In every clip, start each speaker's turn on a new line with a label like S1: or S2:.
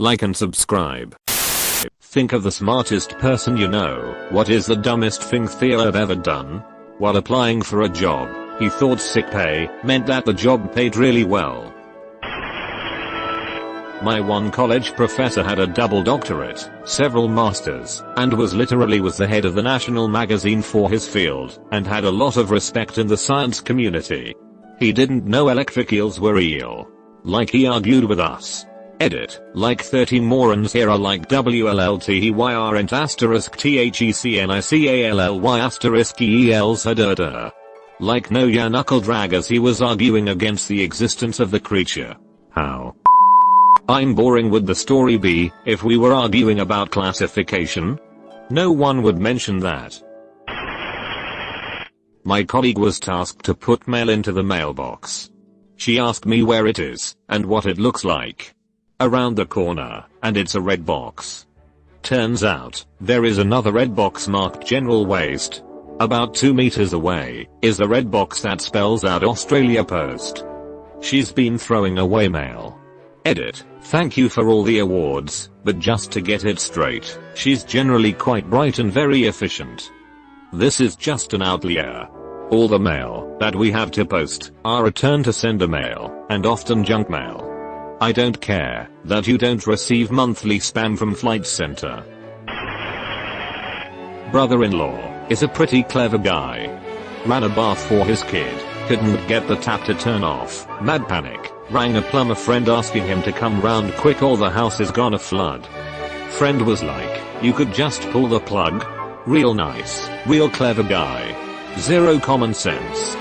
S1: like and subscribe. Think of the smartest person you know. What is the dumbest thing Theo have ever done? While applying for a job, he thought sick pay meant that the job paid really well. My one college professor had a double doctorate, several masters, and was the head of the national magazine for his field, and had a lot of respect in the science community. He didn't know electric eels were real. Like he argued with us. Edit, like 30 morons here are like WLLTY aren't asterisk THECNICALLY asterisk EELs hadurda. Like no ya knuckle drag as he was arguing against the existence of the creature. How I'm boring would the story be if we were arguing about classification? No one would mention that. My colleague was tasked to put mail into the mailbox. She asked me where it is and what it looks like. Around the corner, and it's a red box. Turns out, there is another red box marked general waste. About 2 meters away is the red box that spells out Australia Post. She's been throwing away mail. Edit, thank you for all the awards, but just to get it straight, she's generally quite bright and very efficient. This is just an outlier. All the mail that we have to post are return to sender mail, and often junk mail. I don't care that you don't receive monthly spam from Flight Center. Brother-in-law is a pretty clever guy. Ran a bath for his kid, couldn't get the tap to turn off, mad panic, rang a plumber friend asking him to come round quick or the house is gonna flood. Friend was like, you could just pull the plug. Real nice, real clever guy. Zero common sense.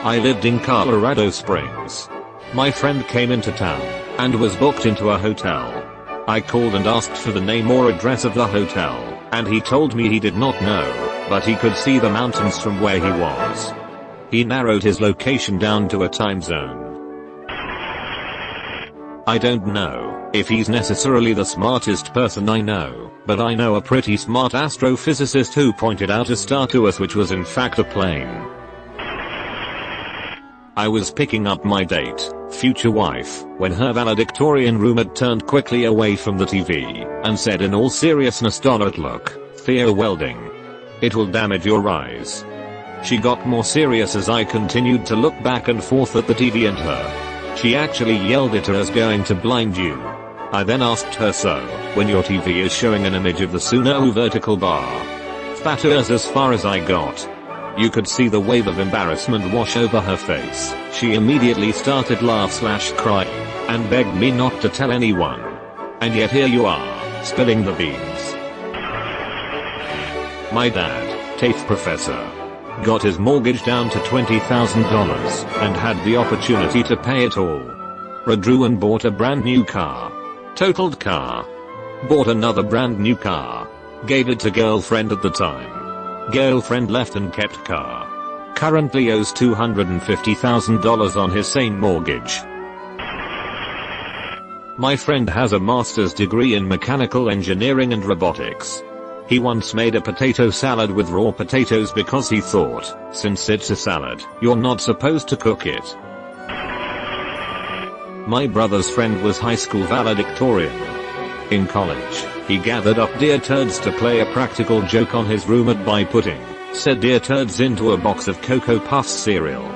S1: I lived in Colorado Springs. My friend came into town and was booked into a hotel. I called and asked for the name or address of the hotel, and he told me he did not know, but he could see the mountains from where he was. He narrowed his location down to a time zone. I don't know if he's necessarily the smartest person I know, but I know a pretty smart astrophysicist who pointed out a star to us which was in fact a plane. I was picking up my date, future wife, when her valedictorian roommate turned quickly away from the TV and said in all seriousness, "Don't look, Theo welding. It will damage your eyes." She got more serious as I continued to look back and forth at the TV and her. She actually yelled at her as going to blind you. I then asked her, so, when your TV is showing an image of the Suno vertical bar? Fatter as far as I got. You could see the wave of embarrassment wash over her face. She immediately started laugh/crying and begged me not to tell anyone. And yet here you are, spilling the beans. My dad, TAFE professor, got his mortgage down to $20,000 and had the opportunity to pay it all. Redrew and bought a brand new car. Totaled car. Bought another brand new car. Gave it to girlfriend at the time. Girlfriend left and kept car. Currently owes $250,000 on his same mortgage. My friend has a master's degree in mechanical engineering and robotics. He once made a potato salad with raw potatoes because he thought, since it's a salad, you're not supposed to cook it. My brother's friend was high school valedictorian. In college, he gathered up deer turds to play a practical joke on his roommate by putting said deer turds into a box of Cocoa Puffs cereal.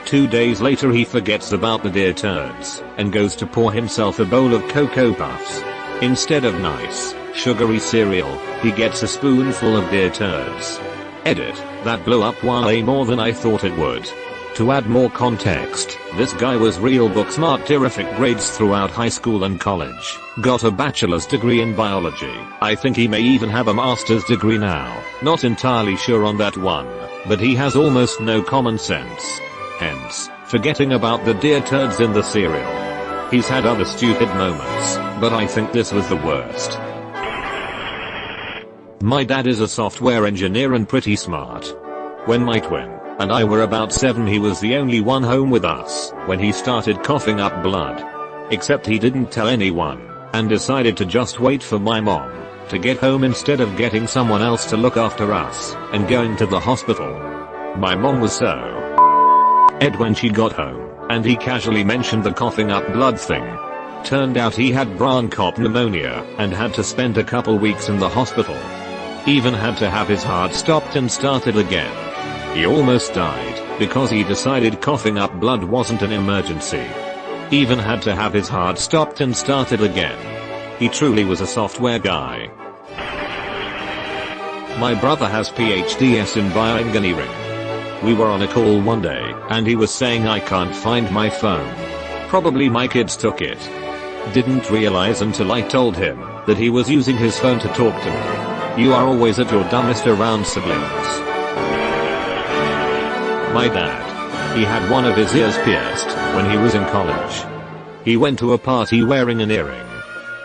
S1: 2 days later he forgets about the deer turds and goes to pour himself a bowl of Cocoa Puffs. Instead of nice, sugary cereal, he gets a spoonful of deer turds. Edit, that blew up way more than I thought it would. To add more context, this guy was real book smart, terrific grades throughout high school and college, got a bachelor's degree in biology. I think he may even have a master's degree now, not entirely sure on that one, but he has almost no common sense. Hence, forgetting about the deer turds in the cereal. He's had other stupid moments, but I think this was the worst. My dad is a software engineer and pretty smart. When my twin and I were about 7, he was the only one home with us when he started coughing up blood. Except he didn't tell anyone and decided to just wait for my mom to get home instead of getting someone else to look after us and going to the hospital. My mom was so ed when she got home and he casually mentioned the coughing up blood thing. Turned out he had bronchial pneumonia and had to spend a couple weeks in the hospital. Even had to have his heart stopped and started again. He almost died because he decided coughing up blood wasn't an emergency. Even had to have his heart stopped and started again. He truly was a software guy. My brother has PhDs in bioengineering. We were on a call one day and he was saying I can't find my phone. Probably my kids took it. Didn't realize until I told him that he was using his phone to talk to me. You are always at your dumbest around siblings. My dad. He had one of his ears pierced when he was in college. He went to a party wearing an earring.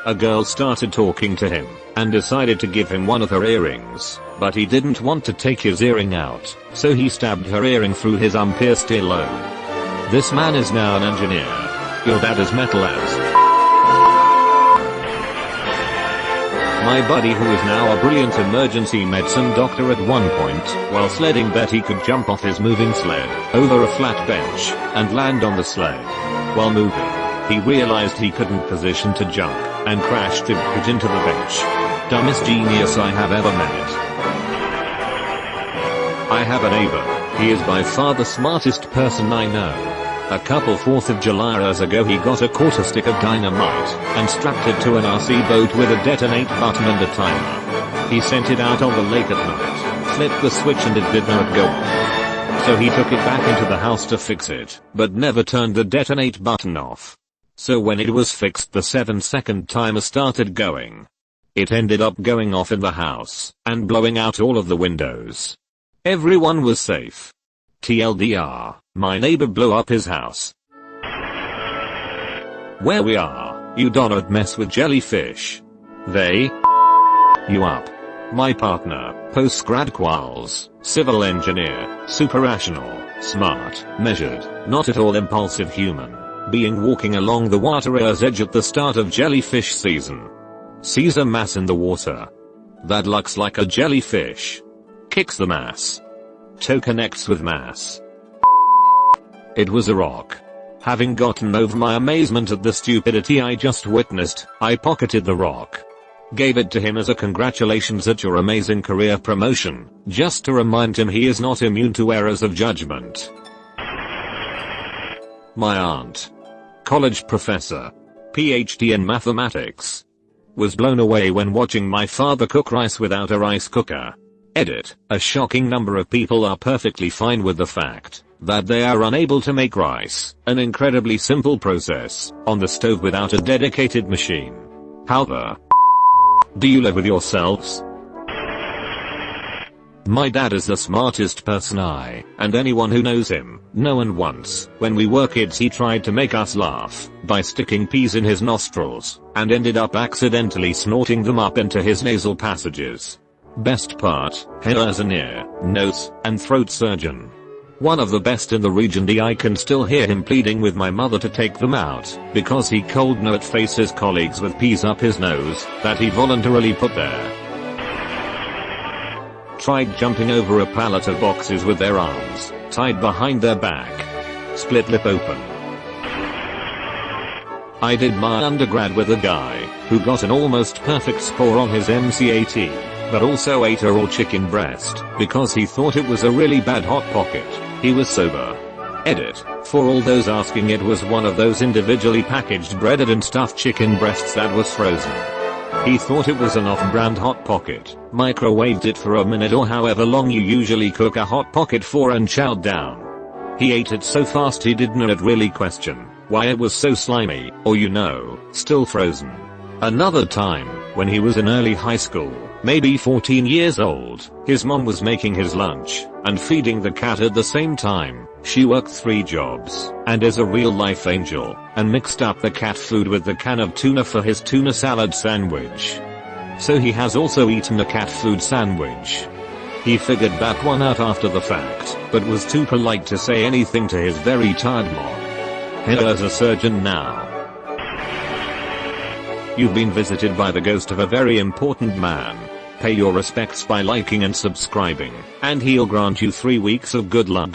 S1: A girl started talking to him and decided to give him one of her earrings, but he didn't want to take his earring out, so he stabbed her earring through his unpierced earlobe. This man is now an engineer. Your dad is metal as. My buddy, who is now a brilliant emergency medicine doctor, at one point, while sledding, bet he could jump off his moving sled over a flat bench and land on the sled. While moving, he realized he couldn't position to jump and crashed into the bench. Dumbest genius I have ever met. I have a neighbor. He is by far the smartest person I know. A couple 4th of Julyers ago he got a quarter stick of dynamite and strapped it to an RC boat with a detonate button and a timer. He sent it out on the lake at night, flipped the switch and it did not go off. So he took it back into the house to fix it, but never turned the detonate button off. So when it was fixed, the 7-second timer started going. It ended up going off in the house and blowing out all of the windows. Everyone was safe. TLDR, my neighbor blew up his house. Where we are, you do not mess with jellyfish. They you up. My partner, post-grad quals, civil engineer, super rational, smart, measured, not at all impulsive human being, walking along the water's edge at the start of jellyfish season. Sees a mass in the water that looks like a jellyfish. Kicks the mass. Toe connects with mass. It was a rock. Having gotten over my amazement at the stupidity I just witnessed, I pocketed the rock. Gave it to him as a congratulations at your amazing career promotion, just to remind him he is not immune to errors of judgment. My aunt, college professor, PhD in mathematics, was blown away when watching my father cook rice without a rice cooker. Edit, a shocking number of people are perfectly fine with the fact that they are unable to make rice, an incredibly simple process, on the stove without a dedicated machine. How the do you live with yourselves? My dad is the smartest person I and anyone who knows him know, and once, when we were kids, he tried to make us laugh by sticking peas in his nostrils and ended up accidentally snorting them up into his nasal passages. Best part, he is an ear, nose, and throat surgeon. One of the best in the region. I can still hear him pleading with my mother to take them out because he cold no at face his colleagues with peas up his nose that he voluntarily put there. Tried jumping over a pallet of boxes with their arms tied behind their back. Split lip open. I did my undergrad with a guy who got an almost perfect score on his MCAT. But also ate a raw chicken breast because he thought it was a really bad hot pocket. He was sober. Edit, for all those asking, it was one of those individually packaged breaded and stuffed chicken breasts that was frozen. He thought it was an off-brand hot pocket, microwaved it for a minute or however long you usually cook a hot pocket for, and chowed down. He ate it so fast he didn't really question why it was so slimy, or still frozen. Another time, when he was in early high school, maybe 14 years old, his mom was making his lunch and feeding the cat at the same time. She worked 3 jobs and is a real-life angel, and mixed up the cat food with the can of tuna for his tuna salad sandwich. So he has also eaten a cat food sandwich. He figured that one out after the fact, but was too polite to say anything to his very tired mom. Here's a surgeon now. You've been visited by the ghost of a very important man. Pay your respects by liking and subscribing, and he'll grant you 3 weeks of good luck.